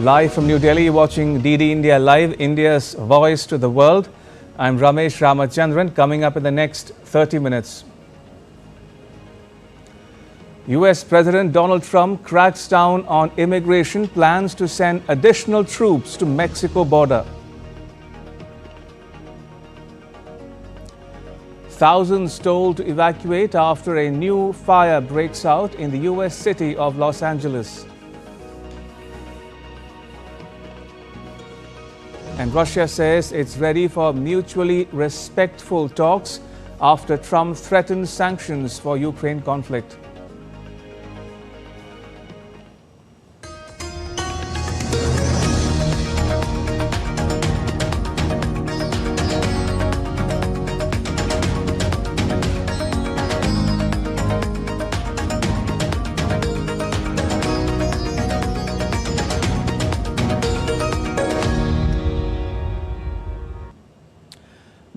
Live from New Delhi, you're watching DD India Live, India's voice to the world. I'm Ramesh Ramachandran. Coming up in the next 30 minutes. US President Donald Trump cracks down on immigration, plans to send additional troops to Mexico border. Thousands told to evacuate after a new fire breaks out in the US city of Los Angeles. And Russia says it's ready for mutually respectful talks after Trump threatened sanctions for Ukraine conflict.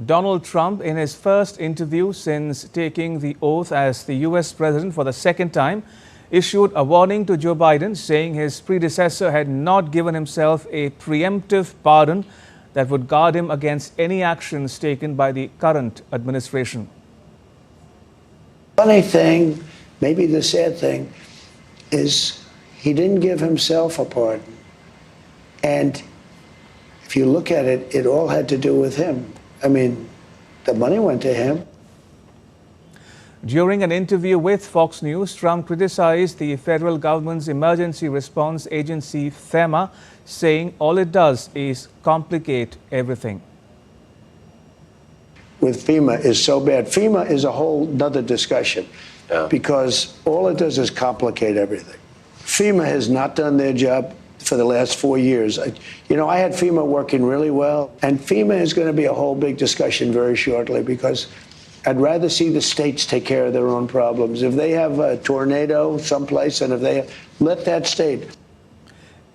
Donald Trump, in his first interview since taking the oath as the US president for the second time, issued a warning to Joe Biden, saying his predecessor had not given himself a preemptive pardon that would guard him against any actions taken by the current administration. Funny thing, maybe the sad thing, is he didn't give himself a pardon. And if you look at it, it all had to do with him. I mean, the money went to him. During an interview with Fox News, Trump criticized the federal government's emergency response agency, FEMA, saying all it does is complicate everything. With FEMA is so bad. FEMA is a whole nother discussion because all it does is complicate everything. FEMA has not done their job for the last 4 years. You know, I had FEMA working really well, and FEMA is going to be a whole big discussion very shortly because I'd rather see the states take care of their own problems. If they have a tornado someplace, and if they let that state.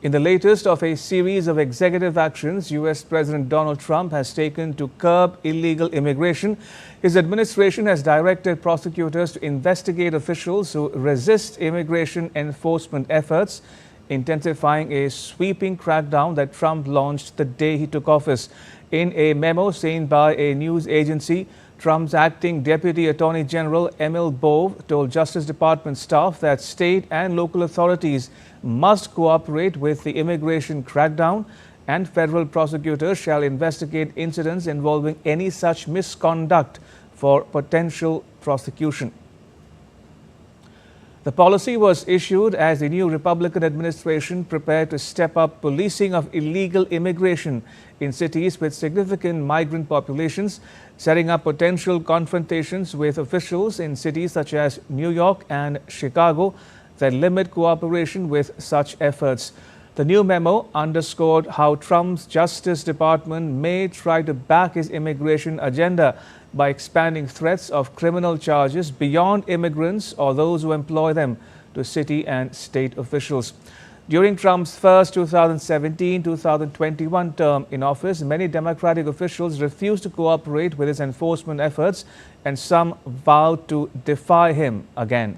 In the latest of a series of executive actions US President Donald Trump has taken to curb illegal immigration, his administration has directed prosecutors to investigate officials who resist immigration enforcement efforts, intensifying a sweeping crackdown that Trump launched the day he took office. In a memo seen by a news agency, Trump's acting Deputy Attorney General Emil Bove told Justice Department staff that state and local authorities must cooperate with the immigration crackdown, and federal prosecutors shall investigate incidents involving any such misconduct for potential prosecution. The policy was issued as the new Republican administration prepared to step up policing of illegal immigration in cities with significant migrant populations, setting up potential confrontations with officials in cities such as New York and Chicago that limit cooperation with such efforts. The new memo underscored how Trump's Justice Department may try to back his immigration agenda by expanding threats of criminal charges beyond immigrants or those who employ them to city and state officials. During Trump's first 2017-2021 term in office, many Democratic officials refused to cooperate with his enforcement efforts, and some vowed to defy him again.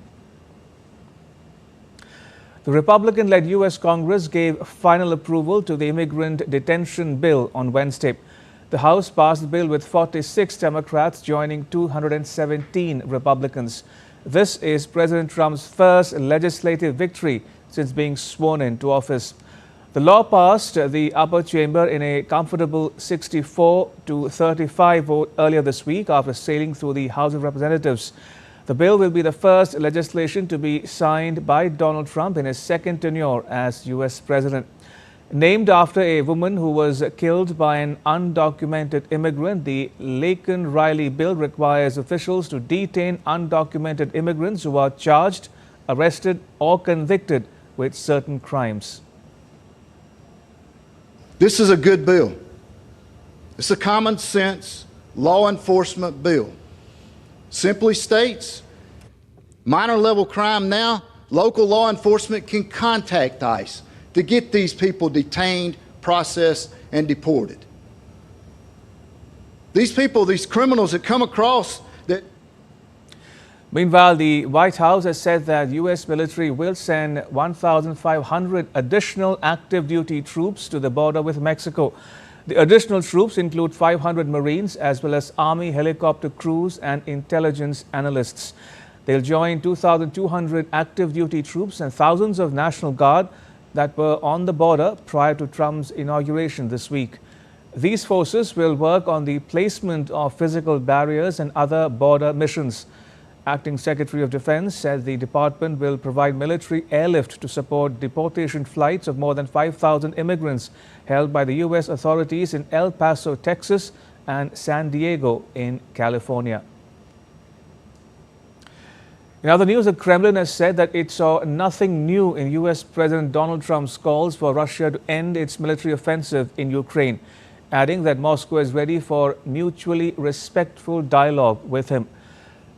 The Republican-led U.S. Congress gave final approval to the Immigrant Detention Bill on Wednesday. The House passed the bill with 46 Democrats joining 217 Republicans. This is President Trump's first legislative victory since being sworn into office. The law passed the upper chamber in a comfortable 64-35 vote earlier this week after sailing through the House of Representatives. The bill will be the first legislation to be signed by Donald Trump in his second tenure as U.S. president. Named after a woman who was killed by an undocumented immigrant, the Laken-Riley bill requires officials to detain undocumented immigrants who are charged, arrested, or convicted with certain crimes. This is a good bill. It's a common sense law enforcement bill. Simply states, minor level crime now, local law enforcement can contact ICE to get these people detained, processed, and deported. These people, these criminals that come across that Meanwhile, the White House has said that U.S. military will send 1,500 additional active duty troops to the border with Mexico. The additional troops include 500 Marines as well as Army helicopter crews and intelligence analysts. They'll join 2,200 active duty troops and thousands of National Guard that were on the border prior to Trump's inauguration this week. These forces will work on the placement of physical barriers and other border missions. Acting Secretary of Defense said the department will provide military airlift to support deportation flights of more than 5,000 immigrants held by the U.S. authorities in El Paso, Texas and San Diego in California. In other news, the Kremlin has said that it saw nothing new in U.S. President Donald Trump's calls for Russia to end its military offensive in Ukraine, adding that Moscow is ready for mutually respectful dialogue with him.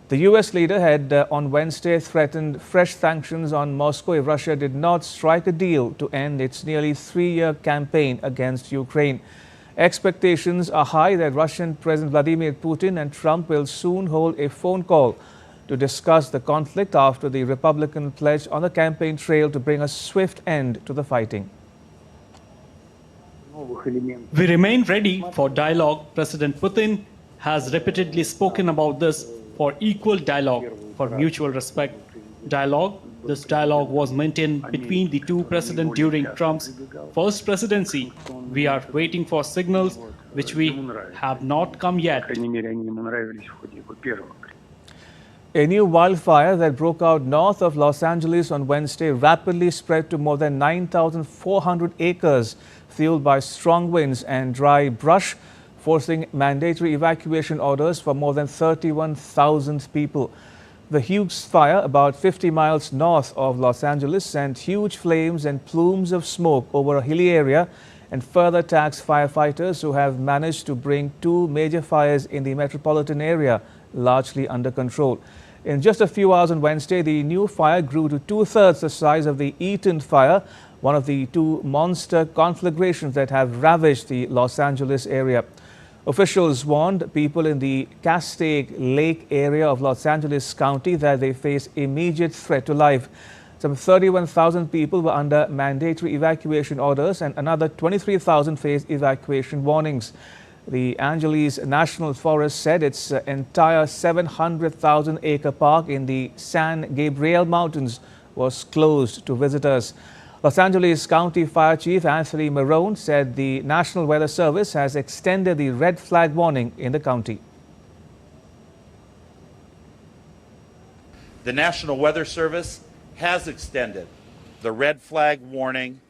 The U.S. leader had on Wednesday threatened fresh sanctions on Moscow if Russia did not strike a deal to end its nearly three-year campaign against Ukraine. Expectations are high that Russian President Vladimir Putin and Trump will soon hold a phone call to discuss the conflict after the Republican pledge on the campaign trail to bring a swift end to the fighting. We remain ready for dialogue. President Putin has repeatedly spoken about this, for equal dialogue, for mutual respect. Dialogue. This dialogue was maintained between the two presidents during Trump's first presidency. We are waiting for signals which we have not come yet. A new wildfire that broke out north of Los Angeles on Wednesday rapidly spread to more than 9,400 acres, fueled by strong winds and dry brush, forcing mandatory evacuation orders for more than 31,000 people. The huge fire, about 50 miles north of Los Angeles, sent huge flames and plumes of smoke over a hilly area and further taxed firefighters who have managed to bring two major fires in the metropolitan area largely under control. In just a few hours on Wednesday, the new fire grew to two-thirds the size of the Eaton fire, one of the two monster conflagrations that have ravaged the Los Angeles area. Officials warned people in the Castaic Lake area of Los Angeles County that they face immediate threat to life. Some 31,000 people were under mandatory evacuation orders and another 23,000 faced evacuation warnings. The Angeles National Forest said its entire 700,000-acre park in the San Gabriel Mountains was closed to visitors. Los Angeles County Fire Chief Anthony Marone said the National Weather Service has extended the red flag warning in the county. The National Weather Service has extended the red flag warning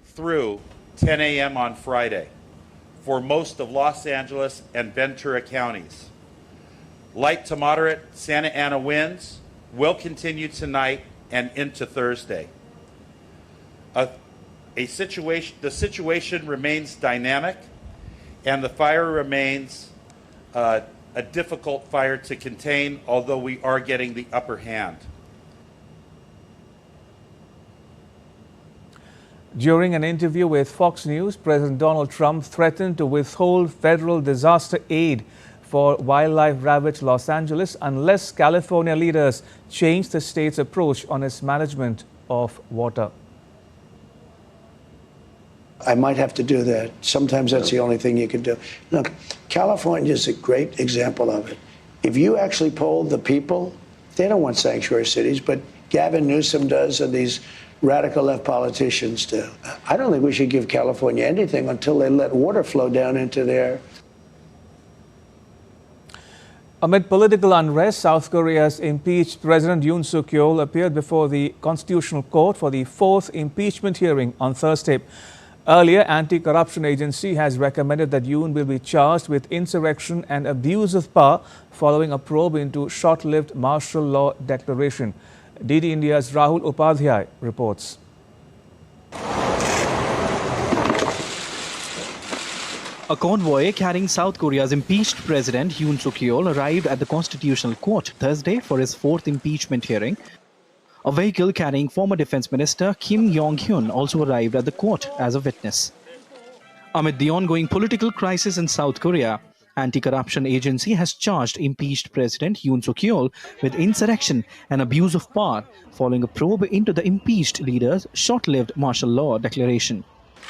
through 10 a.m. on Friday for most of Los Angeles and Ventura counties. Light to moderate Santa Ana winds will continue tonight and into Thursday. The situation remains dynamic, and the fire remains a difficult fire to contain, although we are getting the upper hand. During an interview with Fox News, President Donald Trump threatened to withhold federal disaster aid for wildlife-ravaged Los Angeles unless California leaders change the state's approach on its management of water. I might have to do that. Sometimes that's the only thing you can do. Look, California is a great example of it. If you actually poll the people, they don't want sanctuary cities, but Gavin Newsom does and these radical left politicians do. I don't think we should give California anything until they let water flow down into their... Amid political unrest, South Korea's impeached President Yoon Suk-yeol appeared before the Constitutional Court for the fourth impeachment hearing on Thursday. Earlier, anti-corruption agency has recommended that Yoon will be charged with insurrection and abuse of power following a probe into short-lived martial law declaration. DD India's Rahul Upadhyay reports. A convoy carrying South Korea's impeached President Yoon Suk-yeol arrived at the Constitutional Court Thursday for his fourth impeachment hearing. A vehicle carrying former Defense Minister Kim Yong-hyun also arrived at the court as a witness. Amid the ongoing political crisis in South Korea, Anti-corruption agency has charged impeached President Yoon Suk-yeol with insurrection and abuse of power following a probe into the impeached leader's short-lived martial law declaration.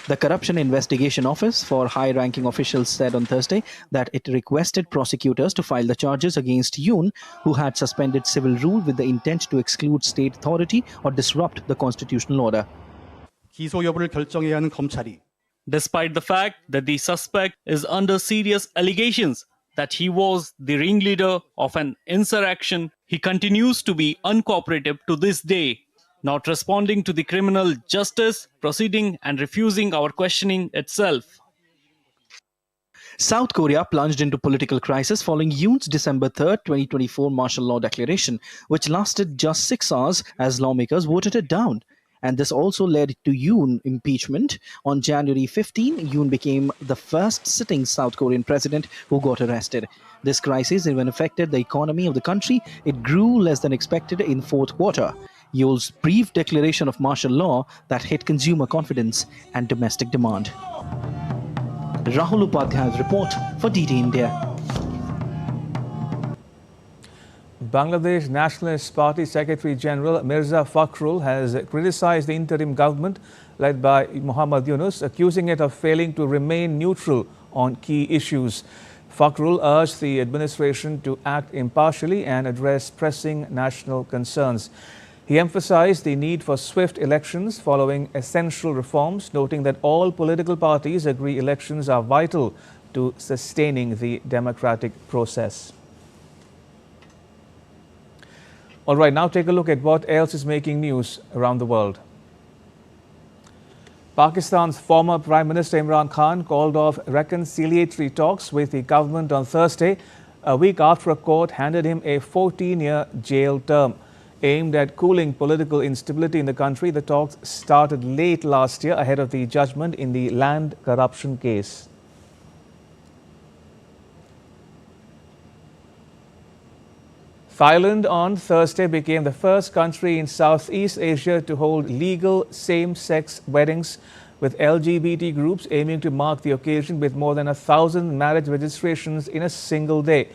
The Corruption Investigation Office for high-ranking officials said on Thursday that it requested prosecutors to file the charges against Yoon, who had suspended civil rule with the intent to exclude state authority or disrupt the constitutional order. 기소 여부를 결정해야 하는 검찰이 Despite the fact that the suspect is under serious allegations that he was the ringleader of an insurrection, he continues to be uncooperative to this day, not responding to the criminal justice proceeding and refusing our questioning itself. South Korea plunged into political crisis following Yoon's December 3, 2024 martial law declaration, which lasted just 6 hours as lawmakers voted it down. And this also led to Yoon impeachment. On January 15, Yoon became the first sitting South Korean president who got arrested. This crisis even affected the economy of the country. It grew less than expected in fourth quarter. Yoon's brief declaration of martial law that hit consumer confidence and domestic demand. Rahul Upadhyay's report for DD India. Bangladesh Nationalist Party Secretary General Mirza Fakhrul has criticized the interim government led by Muhammad Yunus, accusing it of failing to remain neutral on key issues. Fakhrul urged the administration to act impartially and address pressing national concerns. He emphasized the need for swift elections following essential reforms, noting that all political parties agree elections are vital to sustaining the democratic process. All right, now take a look at what else is making news around the world. Pakistan's former Prime Minister Imran Khan called off reconciliatory talks with the government on Thursday, a week after a court handed him a 14-year jail term. Aimed at cooling political instability in the country, the talks started late last year ahead of the judgment in the land corruption case. Thailand on Thursday became the first country in Southeast Asia to hold legal same-sex weddings, with LGBT groups aiming to mark the occasion with more than 1,000 marriage registrations in a single day.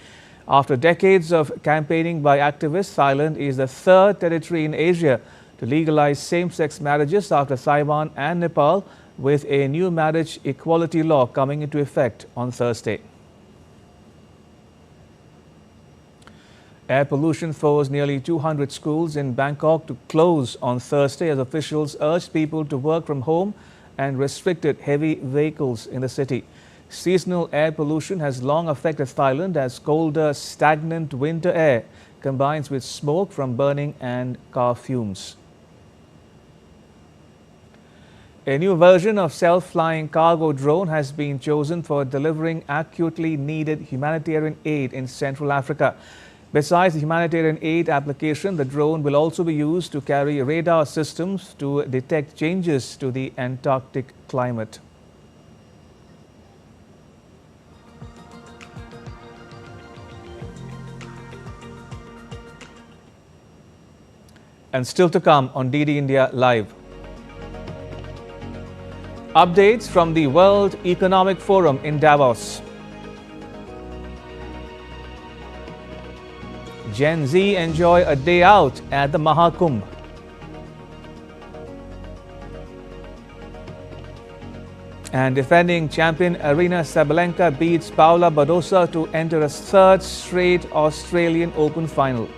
After decades of campaigning by activists, Thailand is the third territory in Asia to legalize same-sex marriages after Taiwan and Nepal, with a new marriage equality law coming into effect on Thursday. Air pollution forced nearly 200 schools in Bangkok to close on Thursday as officials urged people to work from home and restricted heavy vehicles in the city. Seasonal air pollution has long affected Thailand as colder, stagnant winter air combines with smoke from burning and car fumes. A new version of self-flying cargo drone has been chosen for delivering acutely needed humanitarian aid in Central Africa. Besides the humanitarian aid application, the drone will also be used to carry radar systems to detect changes to the Antarctic climate. And still to come on DD India Live. Updates from the World Economic Forum in Davos. Gen Z enjoy a day out at the Maha Kumbh. And defending champion Aryna Sabalenka beats Paula Badosa to enter a third straight Australian Open final.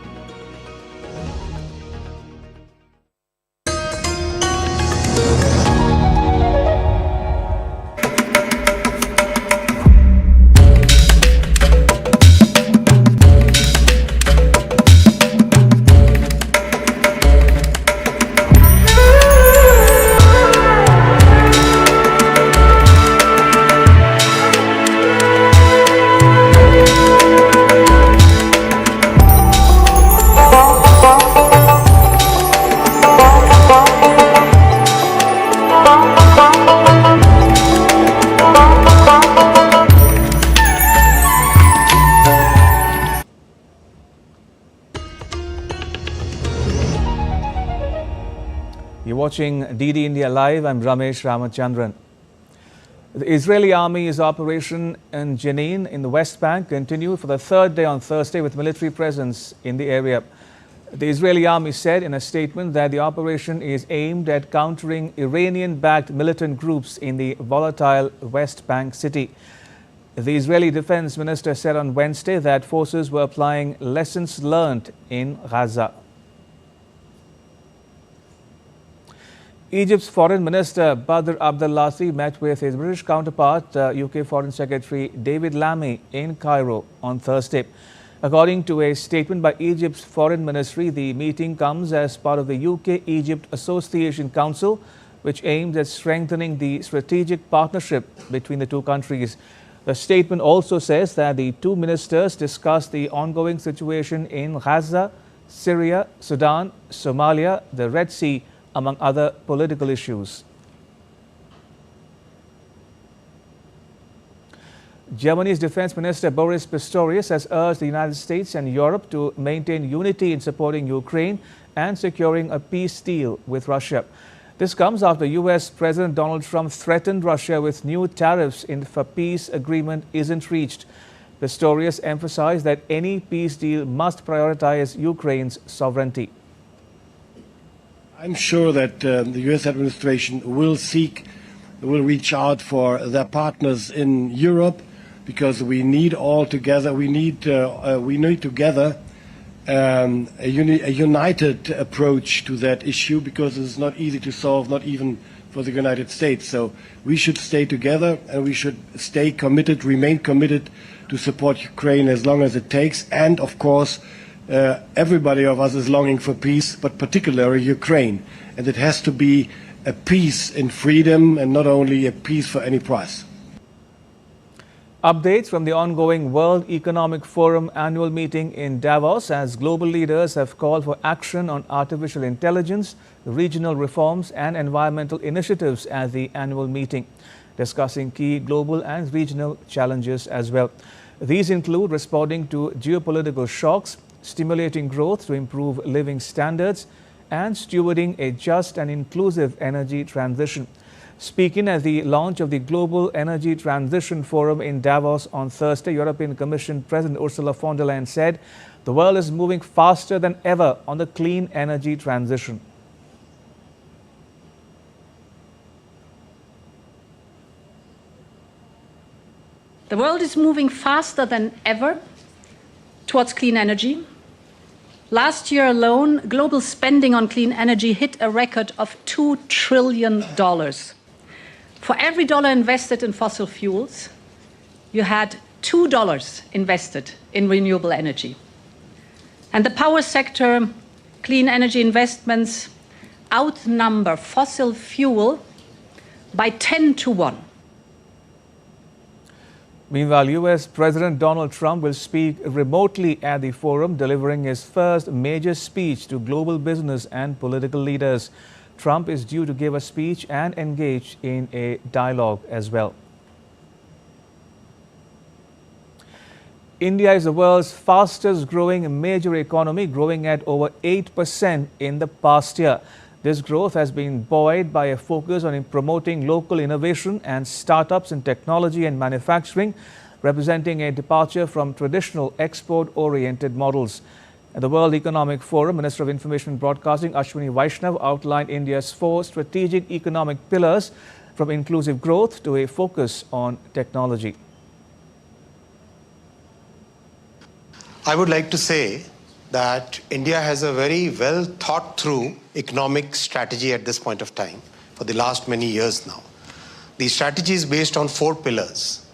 You're watching DD India Live. I'm Ramesh Ramachandran. The Israeli army's operation in Jenin in the West Bank continued for the third day on Thursday with military presence in the area. The Israeli army said in a statement that the operation is aimed at countering Iranian-backed militant groups in the volatile West Bank city. The Israeli defense minister said on Wednesday that forces were applying lessons learned in Gaza. Egypt's Foreign Minister Badr Abdulati met with his British counterpart, UK Foreign Secretary David Lammy, in Cairo on Thursday. According to a statement by Egypt's Foreign Ministry, the meeting comes as part of the UK-Egypt Association Council, which aims at strengthening the strategic partnership between the two countries. The statement also says that the two ministers discussed the ongoing situation in Gaza, Syria, Sudan, Somalia, the Red Sea, among other political issues. Germany's Defense Minister Boris Pistorius has urged the United States and Europe to maintain unity in supporting Ukraine and securing a peace deal with Russia. This comes after US President Donald Trump threatened Russia with new tariffs if a peace agreement isn't reached. Pistorius emphasized that any peace deal must prioritize Ukraine's sovereignty. I'm sure that the U.S. administration will reach out for their partners in Europe, because we need together a united approach to that issue, because it's not easy to solve, not even for the United States. So we should stay together, and we should stay committed, remain committed to support Ukraine as long as it takes. And of course, everybody of us is longing for peace, but particularly Ukraine. And it has to be a peace in freedom and not only a peace for any price. Updates from the ongoing World Economic Forum annual meeting in Davos, as global leaders have called for action on artificial intelligence, regional reforms and environmental initiatives at the annual meeting, discussing key global and regional challenges as well. These include responding to geopolitical shocks, stimulating growth to improve living standards, and stewarding a just and inclusive energy transition. Speaking at the launch of the Global Energy Transition Forum in Davos on Thursday, European Commission President Ursula von der Leyen said the world is moving faster than ever on the clean energy transition. The world is moving faster than ever towards clean energy. Last year alone, global spending on clean energy hit a record of $2 trillion. For every dollar invested in fossil fuels, you had $2 invested in renewable energy. And the power sector, clean energy investments outnumber fossil fuel by 10 to 1. Meanwhile, US President Donald Trump will speak remotely at the forum, delivering his first major speech to global business and political leaders. Trump is due to give a speech and engage in a dialogue as well. India is the world's fastest growing major economy, growing at over 8% in the past year. This growth has been buoyed by a focus on promoting local innovation and startups in technology and manufacturing, representing a departure from traditional export-oriented models. At the World Economic Forum, Minister of Information and Broadcasting Ashwini Vaishnav outlined India's 4 strategic economic pillars, from inclusive growth to a focus on technology. I would like to say that India has a very well thought through economic strategy at this point of time for the last many years now. The strategy is based on 4 pillars.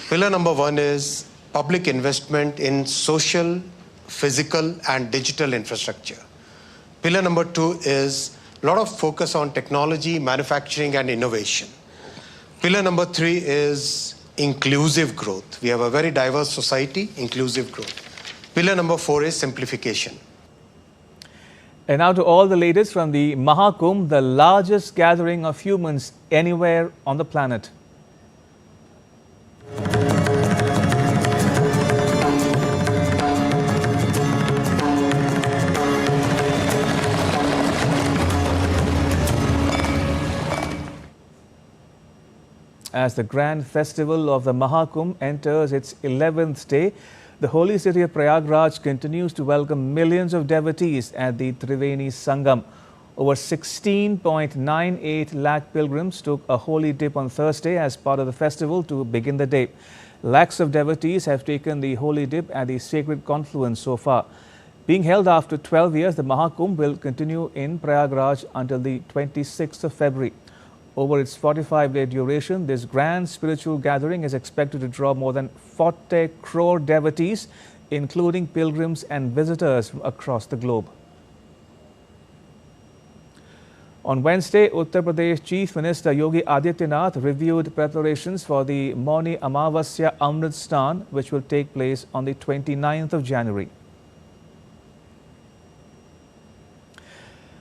Pillar number 1 is public investment in social, physical and digital infrastructure. Pillar number 2 is a lot of focus on technology, manufacturing and innovation. Pillar number 3 is inclusive growth. We have a very diverse society, inclusive growth. Pillar number 4 is simplification. And now to all the latest from the Maha Kumbh, the largest gathering of humans anywhere on the planet. As the grand festival of the Maha Kumbh enters its 11th day, the holy city of Prayagraj continues to welcome millions of devotees at the Triveni Sangam. Over 16.98 lakh pilgrims took a holy dip on Thursday as part of the festival to begin the day. Lakhs of devotees have taken the holy dip at the sacred confluence so far. Being held after 12 years, the Maha Kumbh will continue in Prayagraj until the 26th of February. Over its 45-day duration, this grand spiritual gathering is expected to draw more than 40 crore devotees, including pilgrims and visitors from across the globe. On Wednesday, Uttar Pradesh Chief Minister Yogi Adityanath reviewed preparations for the Mauni Amavasya Amrit Snan, which will take place on the 29th of January.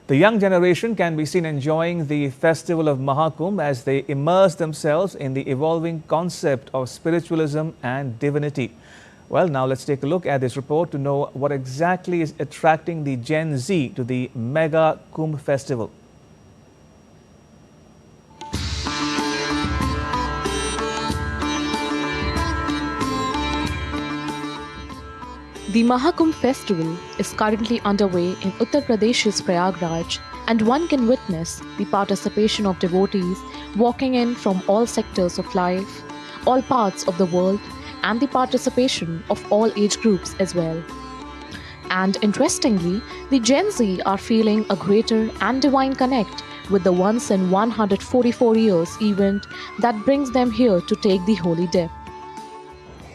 The young generation can be seen enjoying the festival of Maha Kumbh as they immerse themselves in the evolving concept of spiritualism and divinity. Well, now let's take a look at this report to know what exactly is attracting the Gen Z to the Mega Kumbh festival. The Maha Kumbh festival is currently underway in Uttar Pradesh's Prayagraj, and one can witness the participation of devotees walking in from all sectors of life, all parts of the world, and the participation of all age groups as well. And interestingly, the Gen Z are feeling a greater and divine connect with the once in 144 years event that brings them here to take the holy dip.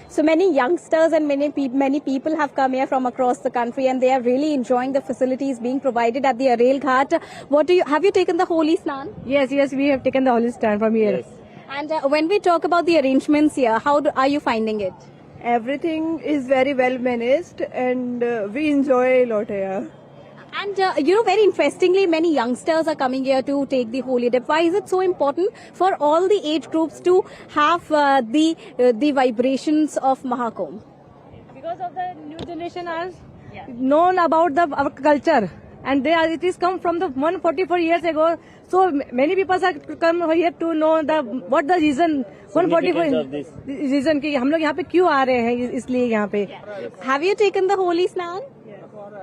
So many youngsters and many people have come here from across the country, and they are really enjoying the facilities being provided at the Arel Ghat. Have you taken the holy snan? Yes, we have taken the holy snan from here. Yes. And when we talk about the arrangements here, are you finding it? Everything is very well managed, and we enjoy a lot here. And very interestingly, many youngsters are coming here to take the holy dip. Why is it so important for all the age groups to have the vibrations of Maha Kumbh? Because of the new generation are known about our culture, and it is come from the 144 years ago. So many people are come here to know what the reason 144 reason कि हम लोग यहाँ पे क्यों आ रहे हैं इसलिए यहाँ पे. Have you taken the holy snan?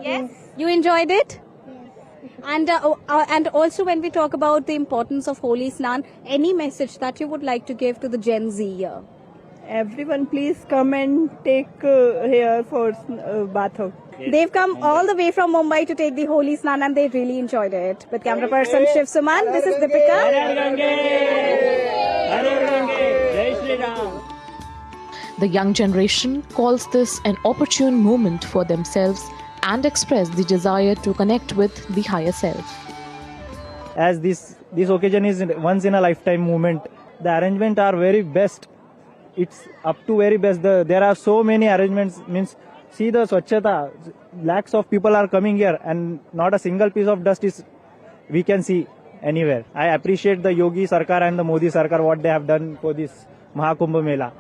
Yes. You enjoyed it? And also when we talk about the importance of holy snan, any message that you would like to give to the Gen Z here? Everyone please come and take here for bath. They've come all the way from Mumbai to take the holy snan, and they really enjoyed it. With camera person Shiv Suman, this is Deepika. The young generation calls this an opportune moment for themselves and express the desire to connect with the higher self. As this occasion is once in a lifetime moment, the arrangements are very best. It's up to very best. There are so many arrangements. Means see the Swachhata. Lakhs of people are coming here, and not a single piece of dust we can see anywhere. I appreciate the Yogi Sarkar and the Modi Sarkar what they have done for this Maha Kumbh Mela.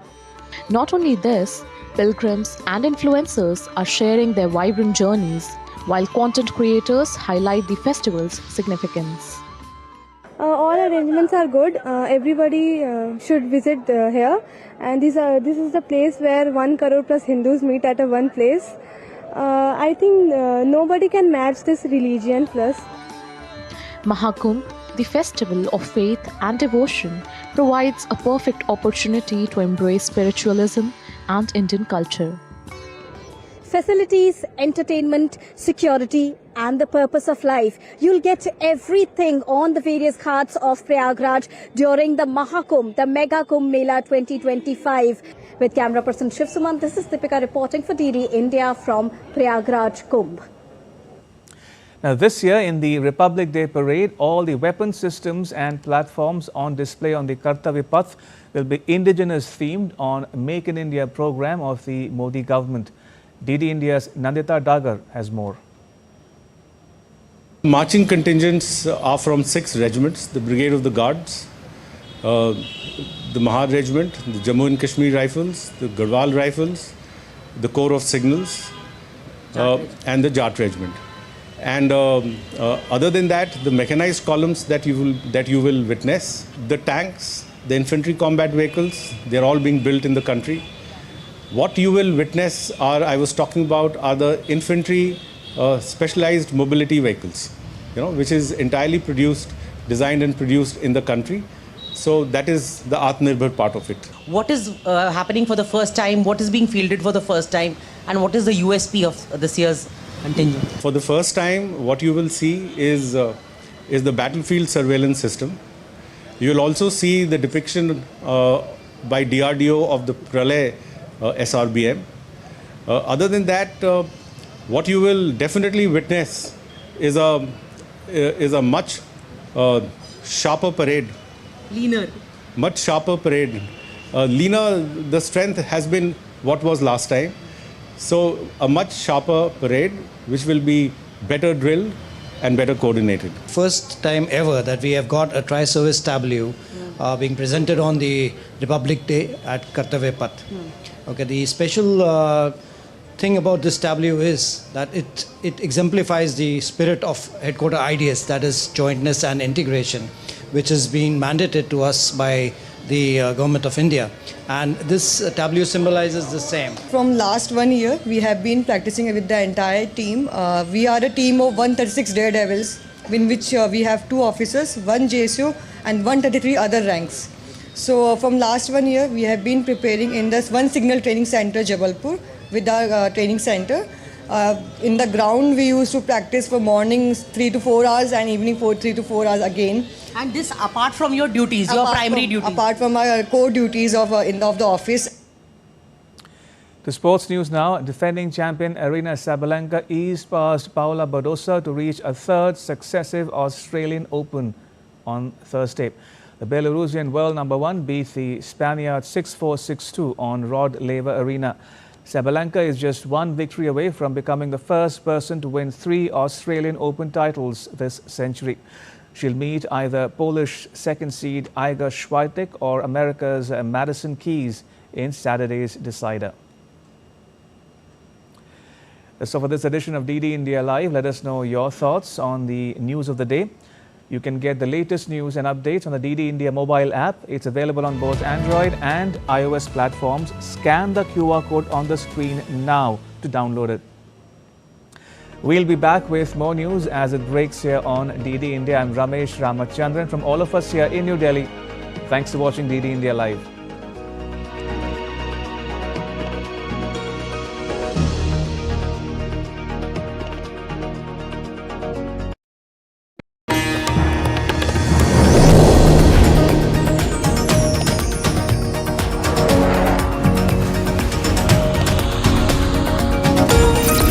Not only this, pilgrims and influencers are sharing their vibrant journeys, while content creators highlight the festival's significance. All arrangements are good. Everybody should visit here, and this is the place where 1 crore plus Hindus meet at one place. I think nobody can match this religion plus. Maha Kumbh, the festival of faith and devotion, provides a perfect opportunity to embrace spiritualism and Indian culture. Facilities, entertainment, security, and the purpose of life. You'll get everything on the various ghats of Prayagraj during the Maha Kumbh, the Mega Kumbh Mela 2025. With camera person Shiv Suman, this is Deepika reporting for DD India from Prayagraj Kumbh. Now, this year in the Republic Day parade, all the weapon systems and platforms on display on the Kartavya Path will be indigenous themed on Make in India program of the Modi government. DD India's Nandita Dagar has more. Marching contingents are from 6 regiments: the Brigade of the Guards, the Mahad Regiment, the Jammu and Kashmir Rifles, the Garhwal Rifles, the Corps of Signals, and the Jat Regiment. And other than that, the mechanized columns that you will witness, the tanks, the infantry combat vehicles, they're all being built in the country. What you will witness I was talking about are the infantry specialized mobility vehicles, which is entirely designed and produced in the country. So that is the Atmanirbhar part of it. What is happening for the first time? What is being fielded for the first time? And what is the USP of this year's contingent? For the first time, what you will see is the battlefield surveillance system. You will also see the depiction by DRDO of the Pralay SRBM. Other than that, what you will definitely witness is a much sharper parade. Leaner. Much sharper parade. Leaner, the strength has been what was last time. So a much sharper parade, which will be better drilled and better coordinated. First time ever that we have got a tri-service tableau being presented on the Republic Day at Kartavya Path. Okay, the special thing about this tableau is that it exemplifies the spirit of headquarter ideas, that is jointness and integration, which has been mandated to us by the government of India. And this tableau symbolizes the same. From last 1 year, we have been practicing with the entire team. We are a team of 136 daredevils, in which we have 2 officers, 1 JSO and 133 other ranks. So from last 1 year, we have been preparing in this one signal training center, Jabalpur, with our training center. In the ground, we used to practice for mornings 3 to 4 hours and evening 3 to 4 hours again. And this apart from your duties, your primary duties? Apart from our core duties of the office. To sports news now, defending champion Aryna Sabalenka eased past Paula Badosa to reach a 3rd successive Australian Open on Thursday. The Belarusian world number 1 beat the Spaniard 6-4, 6-2 on Rod Laver Arena. Sabalenka is just 1 victory away from becoming the first person to win 3 Australian Open titles this century. She'll meet either Polish second seed Iga Swiatek or America's Madison Keys in Saturday's decider. So for this edition of DD India Live, let us know your thoughts on the news of the day. You can get the latest news and updates on the DD India mobile app. It's available on both Android and iOS platforms. Scan the QR code on the screen now to download it. We'll be back with more news as it breaks here on DD India. I'm Ramesh Ramachandran from all of us here in New Delhi. Thanks for watching DD India Live.